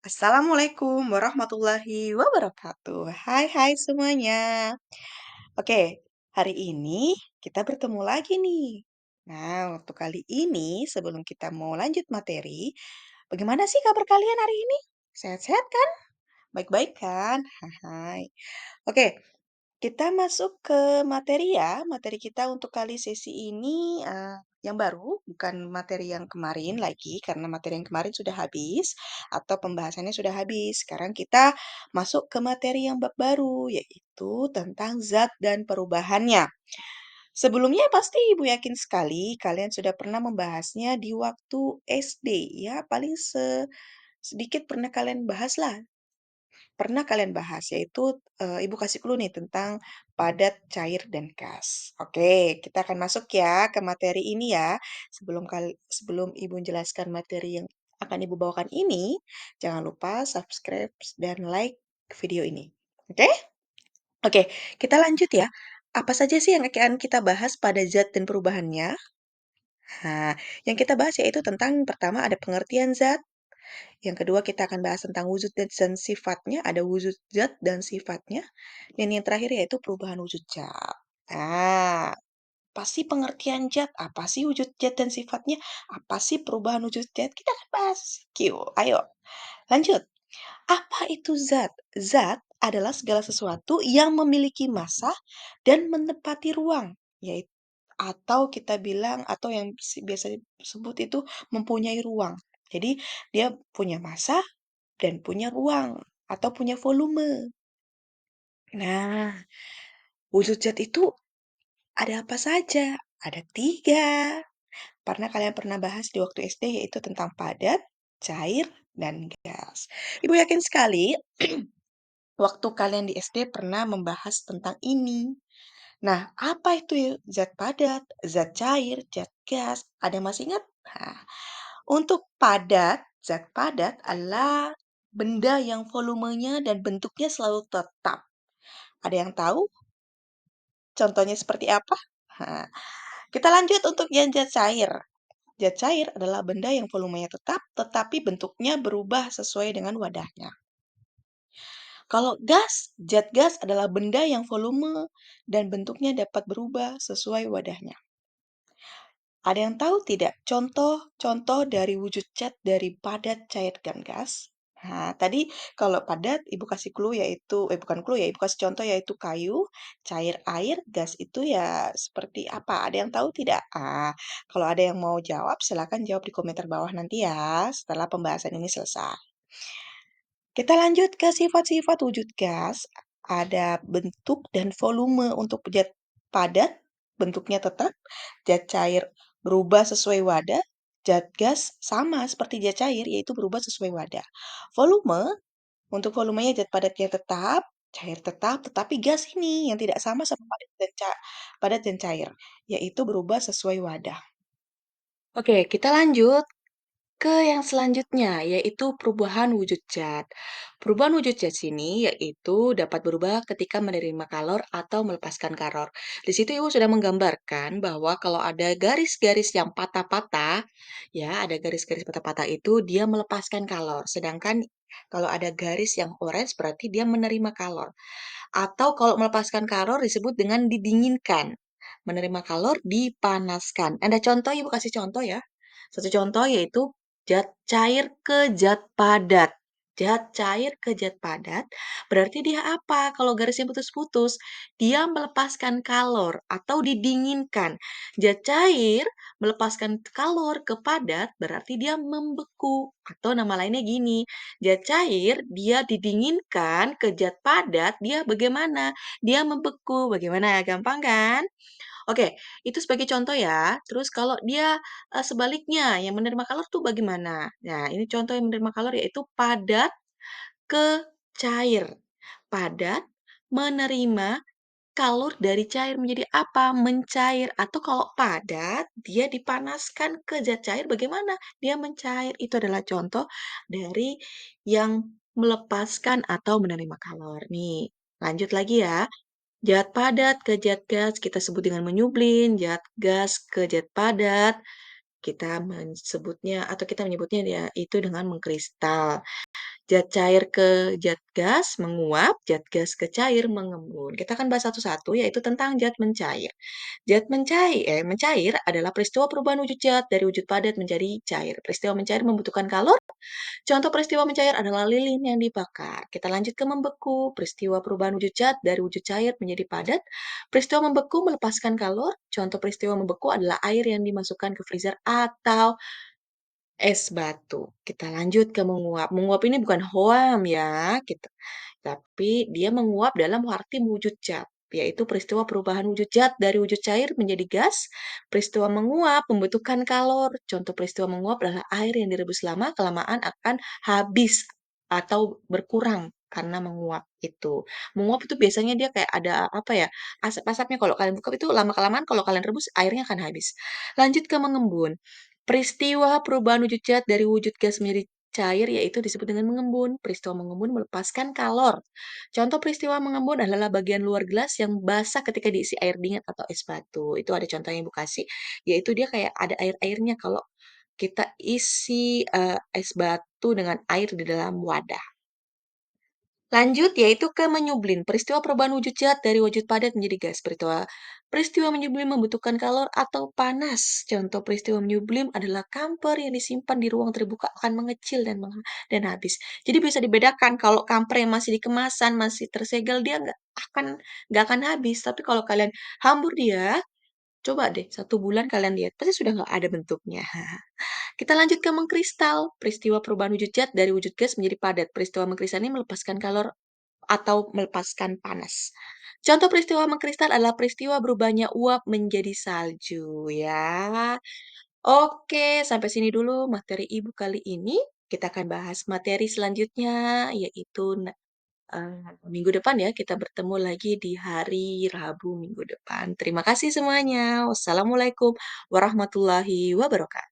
Assalamualaikum warahmatullahi wabarakatuh. Hai hai semuanya. Oke, hari ini kita bertemu lagi nih. Nah, untuk kali ini sebelum kita mau lanjut materi, bagaimana sih kabar kalian hari ini? Sehat-sehat kan? Baik-baik kan? Hai. Oke, kita masuk ke materi ya. Materi kita untuk kali sesi ini yang baru, bukan materi yang kemarin lagi, karena materi yang kemarin sudah habis atau pembahasannya sudah habis. Sekarang kita masuk ke materi yang bab baru, yaitu tentang zat dan perubahannya. Sebelumnya pasti Ibu yakin sekali kalian sudah pernah membahasnya di waktu SD ya, paling sedikit pernah kalian bahas lah, pernah kalian bahas, yaitu Ibu kasih clue nih tentang padat, cair, dan gas. Oke, kita akan masuk ya ke materi ini ya. Sebelum Ibu jelaskan materi yang akan Ibu bawakan ini, jangan lupa subscribe dan like video ini. Oke? Oke, kita lanjut ya. Apa saja sih yang akan kita bahas pada zat dan perubahannya? Nah, yang kita bahas yaitu tentang pertama ada pengertian zat, yang kedua kita akan bahas tentang wujud dan sifatnya, ada wujud zat dan sifatnya. Dan yang terakhir yaitu perubahan wujud zat. Nah, apa sih pengertian zat? Apa sih wujud zat dan sifatnya? Apa sih perubahan wujud zat? Kita akan bahas. Ayo, lanjut. Apa itu zat? Zat adalah segala sesuatu yang memiliki massa dan menempati ruang, yaitu atau kita bilang atau yang biasa disebut itu mempunyai ruang. Jadi dia punya massa dan punya ruang atau punya volume. Nah, wujud zat itu ada apa saja? Ada tiga. Pernah kalian bahas di waktu SD yaitu tentang padat, cair, dan gas. Ibu yakin sekali waktu kalian di SD pernah membahas tentang ini. Nah, apa itu zat padat, zat cair, zat gas? Ada yang masih ingat? Nah, untuk padat, zat padat adalah benda yang volumenya dan bentuknya selalu tetap. Ada yang tahu contohnya seperti apa? Nah, kita lanjut untuk yang zat cair. Zat cair adalah benda yang volumenya tetap, tetapi bentuknya berubah sesuai dengan wadahnya. Kalau gas, zat gas adalah benda yang volume dan bentuknya dapat berubah sesuai wadahnya. Ada yang tahu tidak contoh-contoh dari wujud zat dari padat, cair, dan gas? Nah, tadi kalau padat, Ibu kasih clue yaitu, bukan clue ya, Ibu kasih contoh yaitu kayu, cair air, gas itu ya seperti apa? Ada yang tahu tidak? Kalau ada yang mau jawab, silakan jawab di komentar bawah nanti ya, setelah pembahasan ini selesai. Kita lanjut ke sifat-sifat wujud gas. Ada bentuk dan volume untuk zat padat, bentuknya tetap. Zat cair berubah sesuai wadah. Zat gas sama seperti zat cair, yaitu berubah sesuai wadah. Volume, untuk volumenya zat padatnya tetap, cair tetap, tetapi gas ini yang tidak sama sama padat dan cair, yaitu berubah sesuai wadah. Oke, kita lanjut ke yang selanjutnya, yaitu perubahan wujud zat. Perubahan wujud zat sini yaitu dapat berubah ketika menerima kalor atau melepaskan kalor. Di situ Ibu sudah menggambarkan bahwa kalau ada garis-garis yang patah-patah, ya ada garis-garis patah-patah itu dia melepaskan kalor. Sedangkan kalau ada garis yang orange berarti dia menerima kalor. Atau kalau melepaskan kalor disebut dengan didinginkan. Menerima kalor dipanaskan. Ada contoh, Ibu kasih contoh ya. Satu contoh yaitu zat cair ke zat padat. Zat cair ke zat padat berarti dia apa? Kalau garisnya putus-putus, dia melepaskan kalor atau didinginkan. Zat cair melepaskan kalor ke padat berarti dia membeku. Atau nama lainnya gini, zat cair dia didinginkan ke zat padat, dia bagaimana? Dia membeku. Bagaimana? Gampang kan? Oke, itu sebagai contoh ya. Terus kalau dia sebaliknya, yang menerima kalor tuh bagaimana? Nah, ini contoh yang menerima kalor yaitu padat ke cair. Padat menerima kalor dari cair menjadi apa? Mencair. Atau kalau padat, dia dipanaskan ke zat cair bagaimana? Dia mencair. Itu adalah contoh dari yang melepaskan atau menerima kalor. Nih, lanjut lagi ya. Zat padat ke zat gas kita sebut dengan menyublin, zat gas ke zat padat kita menyebutnya ya itu dengan mengkristal. Zat cair ke zat gas menguap, zat gas ke cair mengembun. Kita akan bahas satu-satu, yaitu tentang zat mencair. Mencair adalah peristiwa perubahan wujud zat dari wujud padat menjadi cair. Peristiwa mencair membutuhkan kalor. Contoh peristiwa mencair adalah lilin yang dibakar. Kita lanjut ke membeku. Peristiwa perubahan wujud zat dari wujud cair menjadi padat. Peristiwa membeku melepaskan kalor. Contoh peristiwa membeku adalah air yang dimasukkan ke freezer atau es batu. Kita lanjut ke menguap. Menguap ini bukan hoam ya, gitu. Tapi dia menguap dalam arti wujud zat, yaitu peristiwa perubahan wujud zat dari wujud cair menjadi gas. Peristiwa menguap membutuhkan kalor. Contoh peristiwa menguap adalah air yang direbus lama, kelamaan akan habis atau berkurang karena menguap itu. Menguap itu biasanya dia kayak ada apa ya, asap-asapnya kalau kalian buka itu lama-kelamaan kalau kalian rebus airnya akan habis. Lanjut ke mengembun. Peristiwa perubahan wujud zat dari wujud gas menjadi cair yaitu disebut dengan mengembun. Peristiwa mengembun melepaskan kalor. Contoh peristiwa mengembun adalah bagian luar gelas yang basah ketika diisi air dingin atau es batu. Itu ada contohnya Ibu kasih, yaitu dia kayak ada air-airnya kalau kita isi es batu dengan air di dalam wadah. Lanjut yaitu ke menyublim, peristiwa perubahan wujud zat dari wujud padat menjadi gas. Peristiwa peristiwa menyublim membutuhkan kalor atau panas. Contoh peristiwa menyublim adalah kamper yang disimpan di ruang terbuka akan mengecil dan habis. Jadi bisa dibedakan kalau kamper yang masih di kemasan, masih tersegel, dia akan nggak akan habis. Tapi kalau kalian hambur dia, coba deh 1 bulan kalian lihat, pasti sudah nggak ada bentuknya. Kita lanjut ke mengkristal. Peristiwa perubahan wujud zat dari wujud gas menjadi padat. Peristiwa mengkristal ini melepaskan kalor atau melepaskan panas. Contoh peristiwa mengkristal adalah peristiwa berubahnya uap menjadi salju ya. Oke, sampai sini dulu materi Ibu kali ini. Kita akan bahas materi selanjutnya yaitu minggu depan ya. Kita bertemu lagi di hari Rabu minggu depan. Terima kasih semuanya. Wassalamualaikum warahmatullahi wabarakatuh.